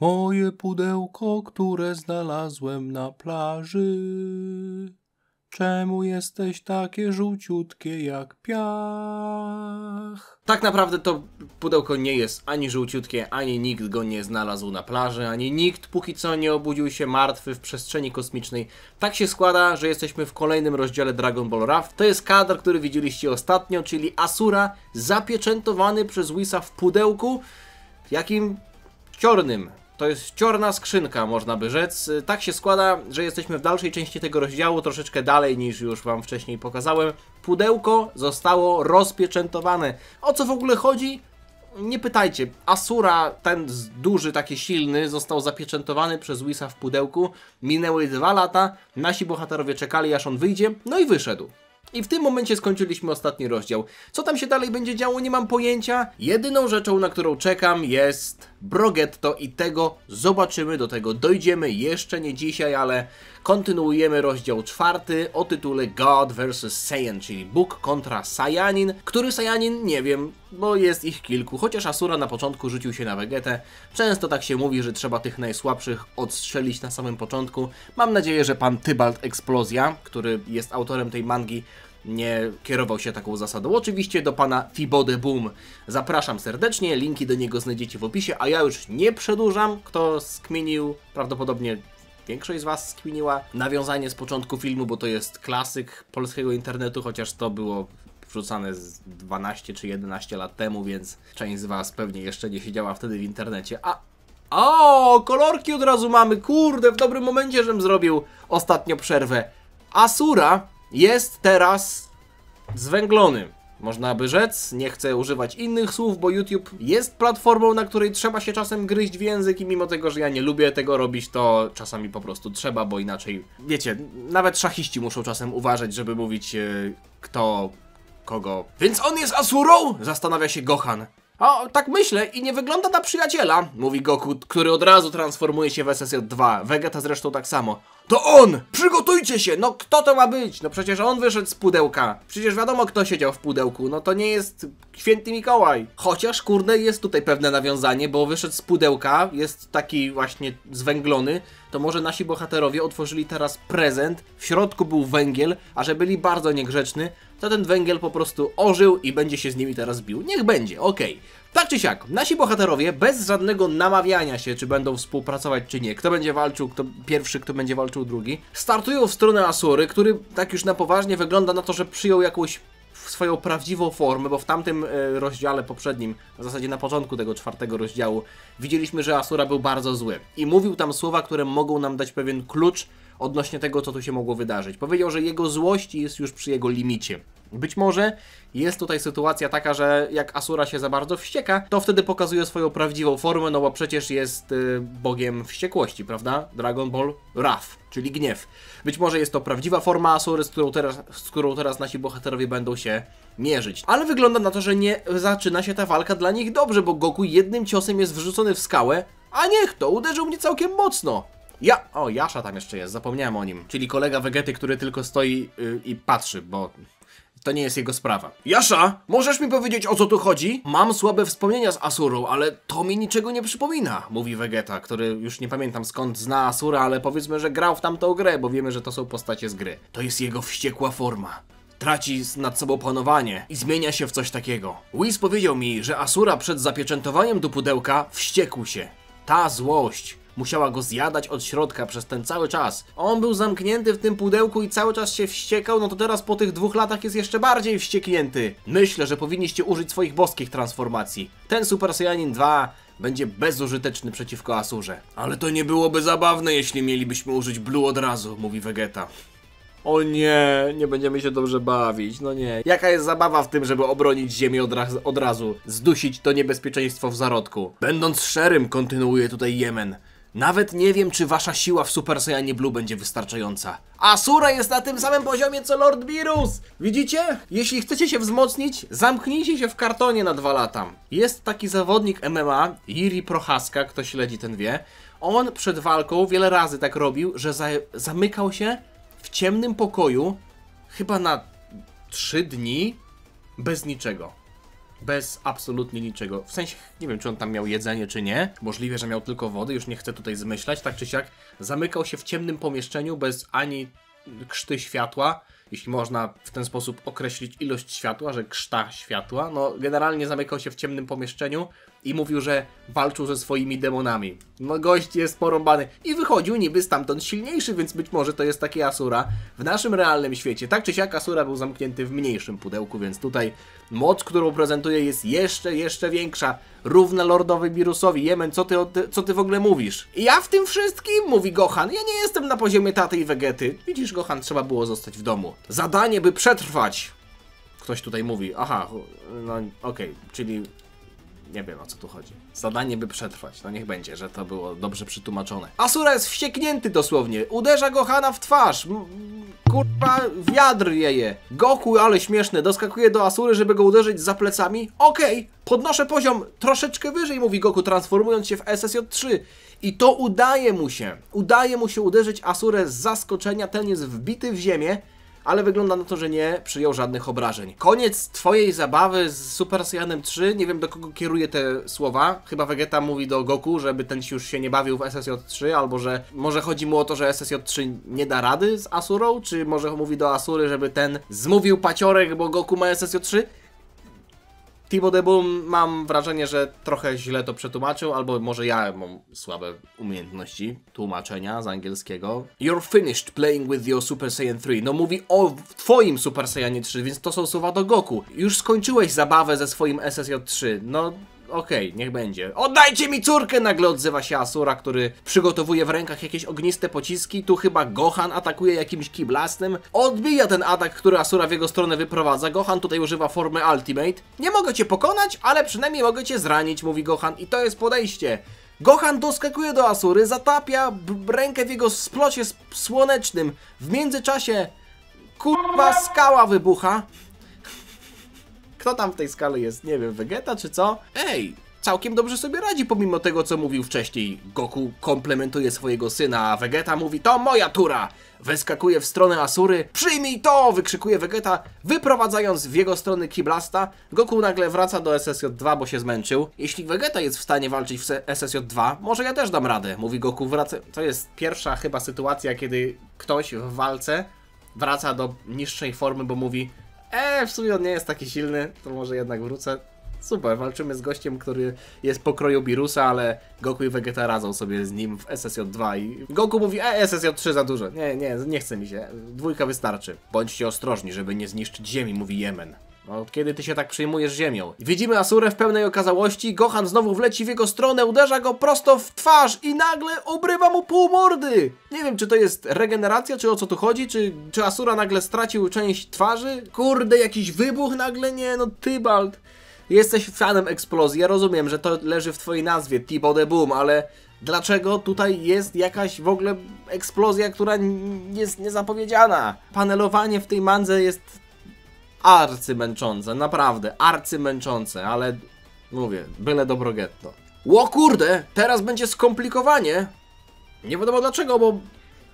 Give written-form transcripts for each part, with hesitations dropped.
Moje pudełko, które znalazłem na plaży. Czemu jesteś takie żółciutkie jak piach? Tak naprawdę to pudełko nie jest ani żółciutkie, ani nikt go nie znalazł na plaży, ani nikt póki co nie obudził się martwy w przestrzeni kosmicznej. Tak się składa, że jesteśmy w kolejnym rozdziale Dragon Ball Wrath. To jest kadr, który widzieliście ostatnio, czyli Asura zapieczętowany przez Whisa w pudełku. Jakim ciornym. To jest ciorna skrzynka, można by rzec. Tak się składa, że jesteśmy w dalszej części tego rozdziału, troszeczkę dalej niż już wam wcześniej pokazałem. Pudełko zostało rozpieczętowane. O co w ogóle chodzi? Nie pytajcie. Asura, ten duży, taki silny, został zapieczętowany przez Whisa w pudełku. Minęły 2 lata, nasi bohaterowie czekali, aż on wyjdzie, no i wyszedł. I w tym momencie skończyliśmy ostatni rozdział. Co tam się dalej będzie działo, nie mam pojęcia. Jedyną rzeczą, na którą czekam, jest Brogetto i tego zobaczymy, do tego dojdziemy jeszcze nie dzisiaj, ale kontynuujemy rozdział 4 o tytule God vs. Saiyan, czyli Bóg kontra Saiyanin. Który Saiyanin? Nie wiem, bo jest ich kilku, chociaż Asura na początku rzucił się na Vegetę. Często tak się mówi, że trzeba tych najsłabszych odstrzelić na samym początku. Mam nadzieję, że pan Tybalt Explozja, który jest autorem tej mangi, nie kierował się taką zasadą. Oczywiście do pana Thibode Boom zapraszam serdecznie, linki do niego znajdziecie w opisie, a ja już nie przedłużam. Kto skminił, prawdopodobnie większość z was skminiła nawiązanie z początku filmu, bo to jest klasyk polskiego internetu, chociaż to było wrzucane z 12 czy 11 lat temu, więc część z was pewnie jeszcze nie siedziała wtedy w internecie. O, kolorki od razu mamy, kurde, w dobrym momencie, żem zrobił ostatnio przerwę. Asura jest teraz zwęglony, można by rzec. Nie chcę używać innych słów, bo YouTube jest platformą, na której trzeba się czasem gryźć w język i mimo tego, że ja nie lubię tego robić, to czasami po prostu trzeba, bo inaczej, wiecie, nawet szachiści muszą czasem uważać, żeby mówić kto kogo. Więc on jest Asurą? Zastanawia się Gohan. O, tak myślę i nie wygląda na przyjaciela, mówi Goku, który od razu transformuje się w SSJ-2. Vegeta zresztą tak samo. To on! Przygotujcie się! No kto to ma być? No przecież on wyszedł z pudełka. Przecież wiadomo, kto siedział w pudełku. No to nie jest Święty Mikołaj. Chociaż, kurde, jest tutaj pewne nawiązanie, bo wyszedł z pudełka, jest taki właśnie zwęglony. To może nasi bohaterowie otworzyli teraz prezent. W środku był węgiel, a że byli bardzo niegrzeczni, to ten węgiel po prostu ożył i będzie się z nimi teraz bił. Niech będzie, okej. Tak czy siak, nasi bohaterowie bez żadnego namawiania się, czy będą współpracować, czy nie, kto będzie walczył, kto pierwszy, kto będzie walczył drugi, startują w stronę Asury, który tak już na poważnie wygląda na to, że przyjął jakąś swoją prawdziwą formę, bo w tamtym rozdziale poprzednim, w zasadzie na początku tego 4 rozdziału, widzieliśmy, że Asura był bardzo zły i mówił tam słowa, które mogą nam dać pewien klucz odnośnie tego, co tu się mogło wydarzyć. Powiedział, że jego złość jest już przy jego limicie. Być może jest tutaj sytuacja taka, że jak Asura się za bardzo wścieka, to wtedy pokazuje swoją prawdziwą formę, no bo przecież jest bogiem wściekłości, prawda? Dragon Ball Wrath, czyli gniew. Być może jest to prawdziwa forma Asury, z którą teraz nasi bohaterowie będą się mierzyć. Ale wygląda na to, że nie zaczyna się ta walka dla nich dobrze, bo Goku jednym ciosem jest wrzucony w skałę, a niech to, uderzył mnie całkiem mocno. Jasza tam jeszcze jest, zapomniałem o nim. Czyli kolega Vegety, który tylko stoi i patrzy, bo to nie jest jego sprawa. Jasza, możesz mi powiedzieć, o co tu chodzi? Mam słabe wspomnienia z Asurą, ale to mi niczego nie przypomina, mówi Vegeta, który już nie pamiętam skąd zna Asura, ale powiedzmy, że grał w tamtą grę, bo wiemy, że to są postacie z gry. To jest jego wściekła forma. Traci nad sobą panowanie i zmienia się w coś takiego. Whis powiedział mi, że Asura przed zapieczętowaniem do pudełka wściekł się. Ta złość musiała go zjadać od środka przez ten cały czas. On był zamknięty w tym pudełku i cały czas się wściekał, no to teraz po tych 2 latach jest jeszcze bardziej wścieknięty. Myślę, że powinniście użyć swoich boskich transformacji. Ten Super Saiyanin 2 będzie bezużyteczny przeciwko Asurze. Ale to nie byłoby zabawne, jeśli mielibyśmy użyć Blue od razu, mówi Vegeta. O nie, nie będziemy się dobrze bawić, no nie. Jaka jest zabawa w tym, żeby obronić Ziemię od razu, zdusić to niebezpieczeństwo w zarodku? Będąc szczerym, kontynuuje tutaj Jemen, nawet nie wiem, czy wasza siła w Super Saiyanie Blue będzie wystarczająca. Asura jest na tym samym poziomie co Lord Beerus! Widzicie? Jeśli chcecie się wzmocnić, zamknijcie się w kartonie na 2 lata. Jest taki zawodnik MMA, Jiri Prochaska, kto śledzi ten wie. On przed walką wiele razy tak robił, że zamykał się w ciemnym pokoju, chyba na 3 dni, bez niczego. Bez absolutnie niczego. W sensie, nie wiem, czy on tam miał jedzenie, czy nie. Możliwe, że miał tylko wodę, już nie chcę tutaj zmyślać. Tak czy siak, zamykał się w ciemnym pomieszczeniu bez ani krzty światła. Jeśli można w ten sposób określić ilość światła, że krzta światła. No, generalnie zamykał się w ciemnym pomieszczeniu i mówił, że walczył ze swoimi demonami. No, gość jest porąbany. I wychodził niby stamtąd silniejszy, więc być może to jest taki Asura w naszym realnym świecie. Tak czy siak Asura był zamknięty w mniejszym pudełku, więc tutaj moc, którą prezentuje, jest jeszcze większa. Równa Lordowi Birusowi. Jemen, co ty w ogóle mówisz? Ja w tym wszystkim, mówi Gohan. Ja nie jestem na poziomie taty i Vegety. Widzisz, Gohan, trzeba było zostać w domu. Zadanie, by przetrwać. Ktoś tutaj mówi. Aha, no okej, czyli nie wiem, o co tu chodzi. Zadanie, by przetrwać. No niech będzie, że to było dobrze przetłumaczone. Asura jest wścieknięty dosłownie. Uderza Gohana w twarz. Kurwa, wiatr jeje. Goku, ale śmieszne, doskakuje do Asury, żeby go uderzyć za plecami. Okej, podnoszę poziom troszeczkę wyżej, mówi Goku, transformując się w SSJ-3. I to udaje mu się. Udaje mu się uderzyć Asurę z zaskoczenia. Ten jest wbity w ziemię, ale wygląda na to, że nie przyjął żadnych obrażeń. Koniec twojej zabawy z Super Saiyanem 3. Nie wiem, do kogo kieruje te słowa. Chyba Vegeta mówi do Goku, żeby ten już się nie bawił w SSJ-3, albo że może chodzi mu o to, że SSJ-3 nie da rady z Asurą, czy może mówi do Asury, żeby ten zmówił paciorek, bo Goku ma SSJ-3. Timo the Boom, mam wrażenie, że trochę źle to przetłumaczył, albo może ja mam słabe umiejętności tłumaczenia z angielskiego. You're finished playing with your Super Saiyan 3. No mówi o twoim Super Saiyanie 3, więc to są słowa do Goku. Już skończyłeś zabawę ze swoim SSJ-3. No okej, niech będzie. Oddajcie mi córkę! Nagle odzywa się Asura, który przygotowuje w rękach jakieś ogniste pociski. Tu chyba Gohan atakuje jakimś kiblastem. Odbija ten atak, który Asura w jego stronę wyprowadza. Gohan tutaj używa formy Ultimate. Nie mogę cię pokonać, ale przynajmniej mogę cię zranić, mówi Gohan. I to jest podejście. Gohan doskakuje do Asury, zatapia rękę w jego splocie słonecznym. W międzyczasie kurwa skała wybucha. Kto tam w tej skale jest? Nie wiem, Vegeta czy co? Ej, całkiem dobrze sobie radzi pomimo tego, co mówił wcześniej. Goku komplementuje swojego syna, a Vegeta mówi: to moja tura! Wyskakuje w stronę Asury. Przyjmij to! Wykrzykuje Vegeta, wyprowadzając w jego stronę Kiblasta. Goku nagle wraca do SSJ-2, bo się zmęczył. Jeśli Vegeta jest w stanie walczyć w SSJ-2, może ja też dam radę, mówi Goku. To jest pierwsza chyba sytuacja, kiedy ktoś w walce wraca do niższej formy, bo mówi: w sumie on nie jest taki silny, to może jednak wrócę. Super, walczymy z gościem, który jest pokroju Birusa, ale Goku i Vegeta radzą sobie z nim w SSJ-2 i Goku mówi: SSJ-3 za dużo. Nie chce mi się. 2 wystarczy. Bądźcie ostrożni, żeby nie zniszczyć ziemi, mówi Jemen. No, od kiedy ty się tak przejmujesz ziemią? Widzimy Asurę w pełnej okazałości. Gohan znowu wleci w jego stronę, uderza go prosto w twarz i nagle obrywa mu pół mordy. Nie wiem, czy to jest regeneracja, czy o co tu chodzi, czy Asura nagle stracił część twarzy? Kurde, jakiś wybuch nagle? Nie, no Tybalt. Jesteś fanem eksplozji, ja rozumiem, że to leży w twojej nazwie, Timo the Boom, ale dlaczego tutaj jest jakaś w ogóle eksplozja, która jest niezapowiedziana? Panelowanie w tej mandze jest arcymęczące, naprawdę, arcymęczące, ale mówię, byle dobro getto. Ło kurde, teraz będzie skomplikowanie. Nie wiadomo dlaczego, bo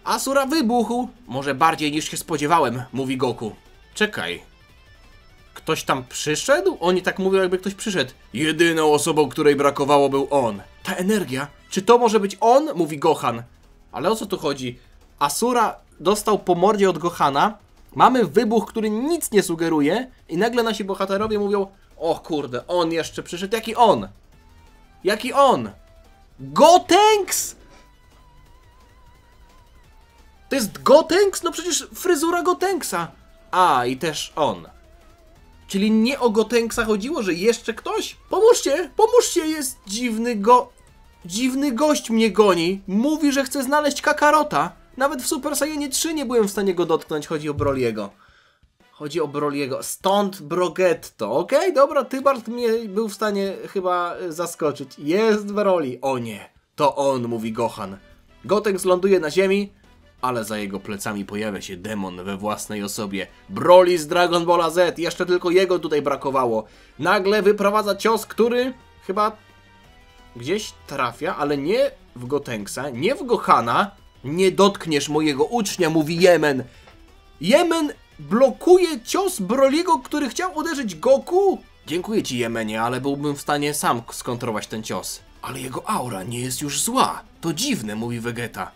Asura wybuchł. Może bardziej niż się spodziewałem, mówi Goku. Czekaj. Ktoś tam przyszedł? Oni tak mówią, jakby ktoś przyszedł. Jedyną osobą, której brakowało, był on. Ta energia? Czy to może być on? Mówi Gohan. Ale o co tu chodzi? Asura dostał po mordzie od Gohana. Mamy wybuch, który nic nie sugeruje. I nagle nasi bohaterowie mówią: o kurde, on jeszcze przyszedł. Jaki on? Jaki on? Gotenks! To jest Gotenks? No przecież fryzura Gotenksa. A, i też on. Czyli nie o Gotenksa chodziło, że jeszcze ktoś? Pomóżcie, jest dziwny gość mnie goni. Mówi, że chce znaleźć Kakarota. Nawet w Super Saiyanie 3 nie byłem w stanie go dotknąć, chodzi o Broly'ego. Stąd Brogetto. Okej, dobra, Tybalt mnie był w stanie chyba zaskoczyć. Jest Broly. O nie, to on, mówi Gohan. Gotenks ląduje na ziemi, ale za jego plecami pojawia się demon we własnej osobie. Broly z Dragon Balla Z. Jeszcze tylko jego tutaj brakowało. Nagle wyprowadza cios, który chyba gdzieś trafia, ale nie w Gotenksa, nie w Gohana. Nie dotkniesz mojego ucznia, mówi Jemen. Jemen blokuje cios Broly'ego, który chciał uderzyć Goku. Dziękuję ci, Jemenie, ale byłbym w stanie sam skontrować ten cios. Ale jego aura nie jest już zła. To dziwne, mówi Vegeta.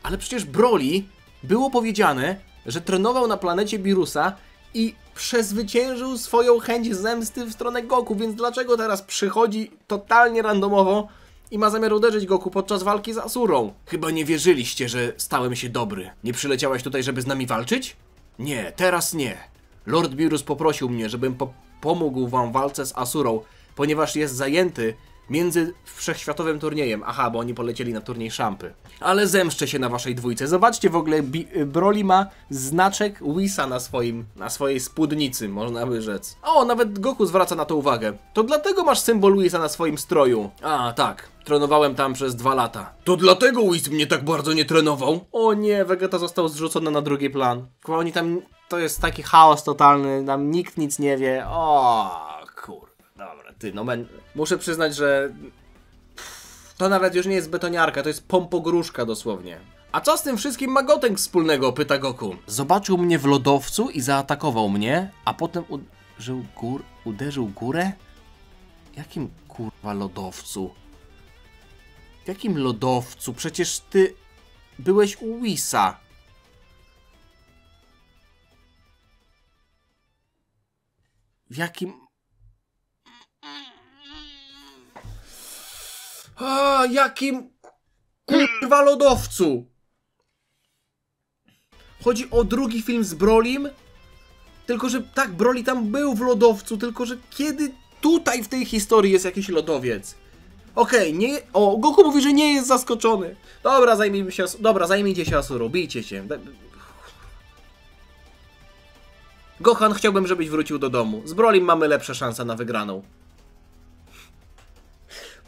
Ale przecież Broly było powiedziane, że trenował na planecie Birusa i przezwyciężył swoją chęć zemsty w stronę Goku, więc dlaczego teraz przychodzi totalnie randomowo i ma zamiar uderzyć Goku podczas walki z Asurą? Chyba nie wierzyliście, że stałem się dobry. Nie przyleciałeś tutaj, żeby z nami walczyć? Nie, teraz nie. Lord Birus poprosił mnie, żebym pomógł wam w walce z Asurą, ponieważ jest zajęty między wszechświatowym turniejem. Aha, bo oni polecieli na turniej Szampy. Ale zemszczę się na waszej dwójce. Zobaczcie, w ogóle Broly ma znaczek Whisa na swojej spódnicy, można by rzec. O, nawet Goku zwraca na to uwagę. To dlatego masz symbol Whisa na swoim stroju. A, tak. Trenowałem tam przez 2 lata. To dlatego Whis mnie tak bardzo nie trenował? O nie, Vegeta został zrzucony na drugi plan. Oni tam... To jest taki chaos totalny, tam nikt nic nie wie. O, kurde. Dobra, ty, no muszę przyznać, że to nawet już nie jest betoniarka, to jest pompogróżka dosłownie. A co z tym wszystkim ma Gotenks wspólnego? Pyta Goku. Zobaczył mnie w lodowcu i zaatakował mnie, a potem uderzył górę? Jakim kurwa lodowcu? W jakim lodowcu? Przecież ty byłeś u Whisa. W jakim... A, jakim kurwa lodowcu? Chodzi o drugi film z Brolim? Tylko, że tak, Broly tam był w lodowcu, tylko, że kiedy tutaj w tej historii jest jakiś lodowiec? Okej, nie... O, Goku mówi, że nie jest zaskoczony. Dobra, zajmijcie się Asurą, bijcie się. Gohan, chciałbym, żebyś wrócił do domu. Z Brolim mamy lepsze szanse na wygraną.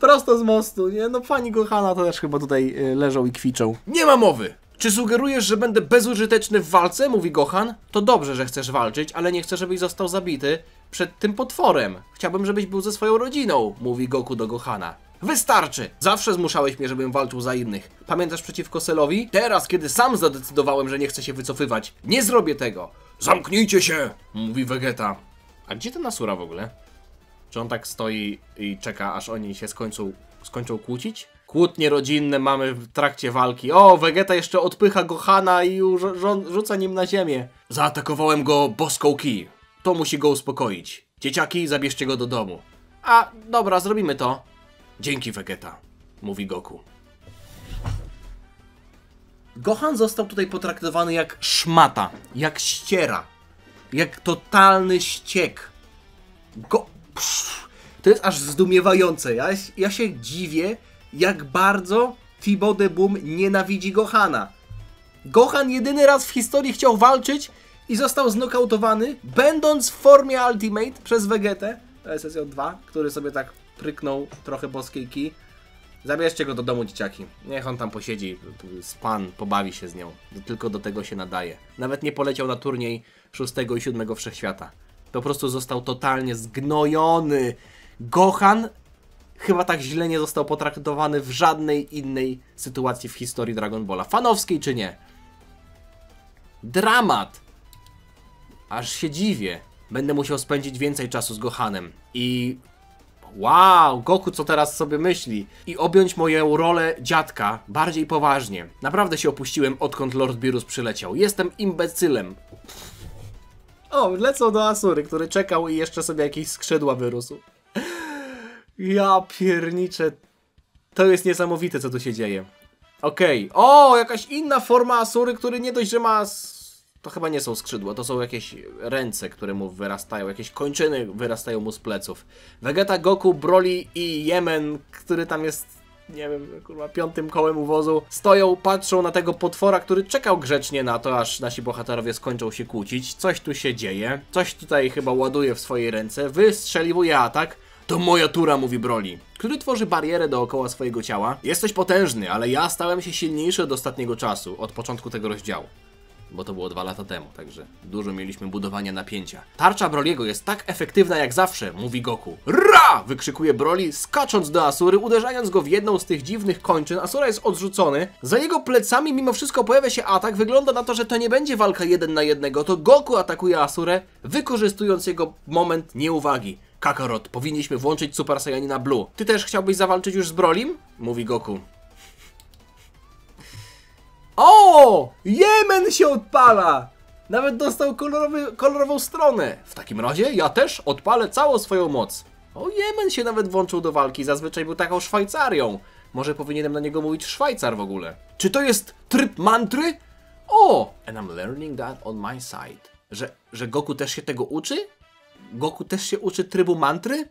Prosto z mostu, nie? No fani Gohana to też chyba tutaj leżą i kwiczą. Nie ma mowy! Czy sugerujesz, że będę bezużyteczny w walce? Mówi Gohan. To dobrze, że chcesz walczyć, ale nie chcę, żebyś został zabity przed tym potworem. Chciałbym, żebyś był ze swoją rodziną, mówi Goku do Gohana. Wystarczy! Zawsze zmuszałeś mnie, żebym walczył za innych. Pamiętasz przeciwko Cellowi? Teraz, kiedy sam zadecydowałem, że nie chcę się wycofywać, nie zrobię tego! Zamknijcie się! Mówi Vegeta. A gdzie ten Asura w ogóle? Czy on tak stoi i czeka, aż oni się skończą kłócić? Kłótnie rodzinne mamy w trakcie walki. O, Vegeta jeszcze odpycha Gohana i rzuca nim na ziemię. Zaatakowałem go boską Ki. To musi go uspokoić. Dzieciaki, zabierzcie go do domu. A, dobra, zrobimy to. Dzięki, Vegeta, mówi Goku. Gohan został tutaj potraktowany jak szmata, jak ściera, jak totalny ściek. To jest aż zdumiewające. Ja się dziwię, jak bardzo Thibaut de Boom nienawidzi Gohana. Gohan jedyny raz w historii chciał walczyć i został znokautowany, będąc w formie Ultimate przez Vegetę, SSJ2, który sobie tak pryknął trochę boskiej Ki. Zabierzcie go do domu, dzieciaki. Niech on tam posiedzi, span, pobawi się z nią. Tylko do tego się nadaje. Nawet nie poleciał na turniej 6 i 7 Wszechświata. Po prostu został totalnie zgnojony. Gohan chyba tak źle nie został potraktowany w żadnej innej sytuacji w historii Dragon Balla. Fanowskiej czy nie. Dramat. Aż się dziwię. Będę musiał spędzić więcej czasu z Gohanem. I... Wow, Goku co teraz sobie myśli? I objąć moją rolę dziadka bardziej poważnie. Naprawdę się opuściłem, odkąd Lord Birus przyleciał. Jestem imbecylem. O, lecą do Asury, który czekał i jeszcze sobie jakieś skrzydła wyrósł. Ja pierniczę. To jest niesamowite, co tu się dzieje. Okej. O, jakaś inna forma Asury, który nie dość, że ma... To chyba nie są skrzydła, to są jakieś ręce, które mu wyrastają, jakieś kończyny wyrastają mu z pleców. Vegeta, Goku, Broly i Jemen, który tam jest, nie wiem, kurwa, 5. kołem uwozu, stoją, patrzą na tego potwora, który czekał grzecznie na to, aż nasi bohaterowie skończą się kłócić. Coś tu się dzieje, coś tutaj chyba ładuje w swojej ręce, wystrzeliwuje atak. To moja tura, mówi Broly, który tworzy barierę dookoła swojego ciała. Jesteś potężny, ale ja stałem się silniejszy od ostatniego czasu, od początku tego rozdziału. Bo to było 2 lata temu, także dużo mieliśmy budowania napięcia. Tarcza Broliego jest tak efektywna jak zawsze, mówi Goku. Ra! Wykrzykuje Broly, skacząc do Asury, uderzając go w jedną z tych dziwnych kończyn. Asura jest odrzucony. Za jego plecami mimo wszystko pojawia się atak. Wygląda na to, że to nie będzie walka 1 na 1. To Goku atakuje Asurę, wykorzystując jego moment nieuwagi. Kakarot, powinniśmy włączyć Super Saiyanina Blue. Ty też chciałbyś zawalczyć już z Brolim? Mówi Goku. O! Jemen się odpala! Nawet dostał kolorową stronę. W takim razie ja też odpalę całą swoją moc. O, Jemen się nawet włączył do walki. Zazwyczaj był taką Szwajcarią. Może powinienem na niego mówić Szwajcar w ogóle. Czy to jest tryb mantry? O! And I'm learning that on my side. Że Goku też się tego uczy? Goku też się uczy trybu mantry?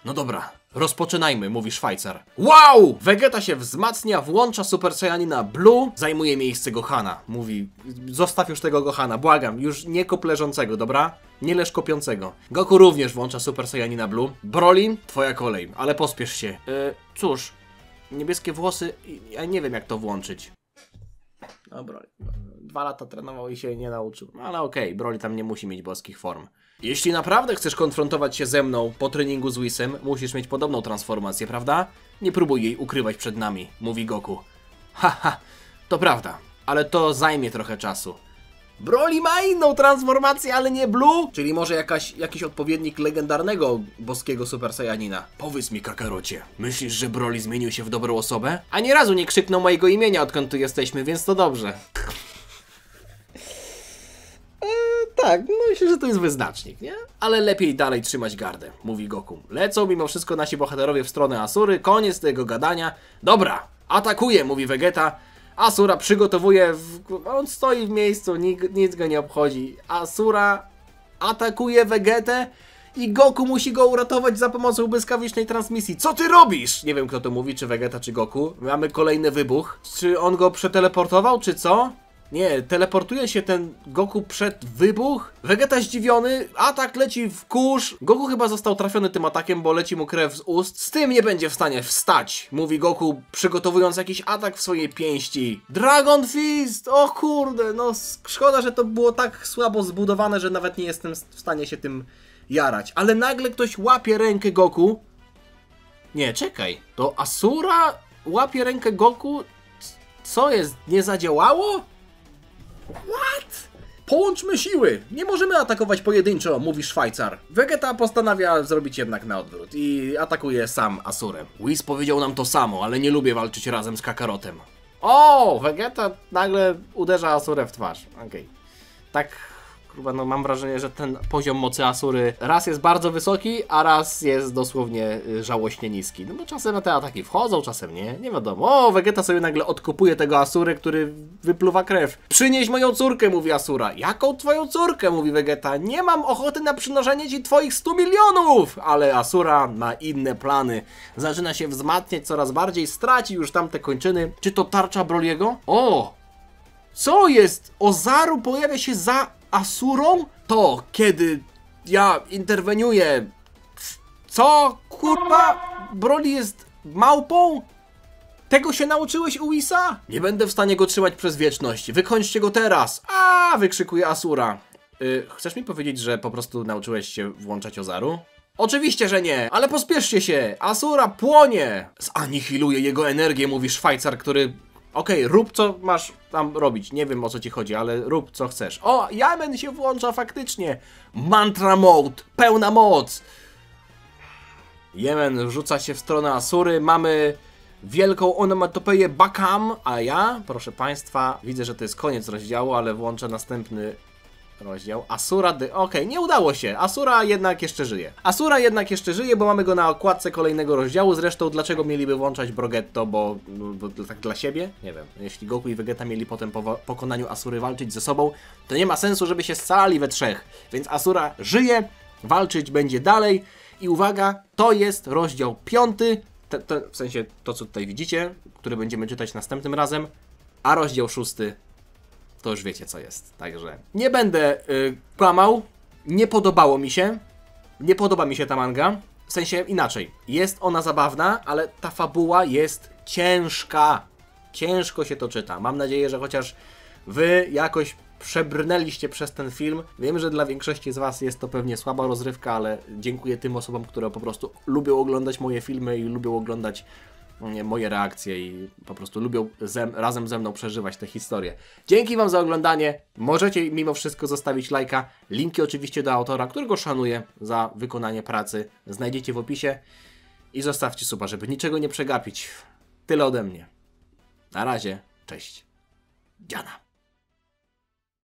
No dobra, rozpoczynajmy, mówi Szwajcar. Wow! Vegeta się wzmacnia, włącza Super Saiyanina Blue, zajmuje miejsce Gohana. Mówi, zostaw już tego Gohana, błagam, już nie kop leżącego, dobra? Nie leż kopiącego. Goku również włącza Super Saiyanina Blue. Broly, twoja kolej, ale pospiesz się. Cóż, niebieskie włosy, ja nie wiem jak to włączyć. No Broly, 2 lata trenował i się nie nauczył. No ale okej, Broly tam nie musi mieć boskich form. Jeśli naprawdę chcesz konfrontować się ze mną po treningu z Whisem, musisz mieć podobną transformację, prawda? Nie próbuj jej ukrywać przed nami, mówi Goku. Haha, to prawda, ale to zajmie trochę czasu. Broly ma inną transformację, ale nie Blue? Czyli może jakiś odpowiednik legendarnego boskiego Super Saiyanina. Powiedz mi, Kakarocie, myślisz, że Broly zmienił się w dobrą osobę? Ani razu nie krzyknął mojego imienia, odkąd tu jesteśmy, więc to dobrze. Tak, no myślę, że to jest wyznacznik, nie? Ale lepiej dalej trzymać gardę, mówi Goku. Lecą mimo wszystko nasi bohaterowie w stronę Asury, koniec tego gadania. Dobra, atakuje, mówi Vegeta. Asura przygotowuje, on stoi w miejscu, nic go nie obchodzi. Asura atakuje Vegetę i Goku musi go uratować za pomocą błyskawicznej transmisji. Co ty robisz? Nie wiem kto to mówi, czy Vegeta, czy Goku. Mamy kolejny wybuch. Czy on go przeteleportował, czy co? Nie, teleportuje się ten Goku przed wybuch. Vegeta zdziwiony, atak leci w kurz. Goku chyba został trafiony tym atakiem, bo leci mu krew z ust. Z tym nie będzie w stanie wstać, mówi Goku, przygotowując jakiś atak w swojej pięści. Dragon Fist! O kurde, no szkoda, że to było tak słabo zbudowane, że nawet nie jestem w stanie się tym jarać. Ale nagle ktoś łapie rękę Goku. Nie, czekaj, to Asura łapie rękę Goku? Co jest, nie zadziałało? What? Połączmy siły! Nie możemy atakować pojedynczo, mówi Szwajcar. Vegeta postanawia zrobić jednak na odwrót i atakuje sam Asurę. Whis powiedział nam to samo, ale nie lubię walczyć razem z Kakarotem. O! Vegeta nagle uderza Asurę w twarz. Okej. Tak, kurwa, no mam wrażenie, że ten poziom mocy Asury raz jest bardzo wysoki, a raz jest dosłownie żałośnie niski. No bo czasem na te ataki wchodzą, czasem nie, nie wiadomo. O, Vegeta sobie nagle odkopuje tego Asury, który wypluwa krew. Przynieś moją córkę, mówi Asura. Jaką twoją córkę, mówi Vegeta. Nie mam ochoty na przynoszenie ci twoich 100 milionów! Ale Asura ma inne plany. Zaczyna się wzmacniać coraz bardziej, straci już tamte kończyny. Czy to tarcza Broliego? O! Co jest? Ozaru pojawia się za Asurą? To kiedy ja interweniuję. Co? Kurwa? Broly jest małpą? Tego się nauczyłeś u Whisa? Nie będę w stanie go trzymać przez wieczność. Wykończcie go teraz! A! Wykrzykuje Asura. Chcesz mi powiedzieć, że po prostu nauczyłeś się włączać Ozaru? Oczywiście, że nie, ale pospieszcie się! Asura płonie! Zanihiluje jego energię, mówi Szwajcar, który... Okej, rób co masz tam robić. Nie wiem o co ci chodzi, ale rób co chcesz. O, Yamen się włącza faktycznie. Mantra mode, pełna moc. Yamen rzuca się w stronę Asury. Mamy wielką onomatopeję Bakam, a ja, proszę państwa, widzę, że to jest koniec rozdziału, ale włączę następny rozdział. Asura, okej, nie udało się. Asura jednak jeszcze żyje. Asura jednak jeszcze żyje, bo mamy go na okładce kolejnego rozdziału. Zresztą dlaczego mieliby włączać Brogetto, bo tak dla siebie? Nie wiem. Jeśli Goku i Vegeta mieli potem po pokonaniu Asury walczyć ze sobą, to nie ma sensu, żeby się scalali we trzech. Więc Asura żyje, walczyć będzie dalej. I uwaga, to jest rozdział 5. W sensie to, co tutaj widzicie, który będziemy czytać następnym razem. A rozdział 6... to już wiecie co jest, także nie będę kłamał, nie podobało mi się, nie podoba mi się ta manga, w sensie inaczej, jest ona zabawna, ale ta fabuła jest ciężka, ciężko się to czyta, mam nadzieję, że chociaż wy jakoś przebrnęliście przez ten film, wiem, że dla większości z was jest to pewnie słaba rozrywka, ale dziękuję tym osobom, które po prostu lubią oglądać moje filmy i lubią oglądać moje reakcje i po prostu lubią razem ze mną przeżywać te historie. Dzięki wam za oglądanie. Możecie mimo wszystko zostawić lajka. Linki oczywiście do autora, którego szanuję za wykonanie pracy, znajdziecie w opisie. I zostawcie suba, żeby niczego nie przegapić. Tyle ode mnie. Na razie. Cześć. Dziana.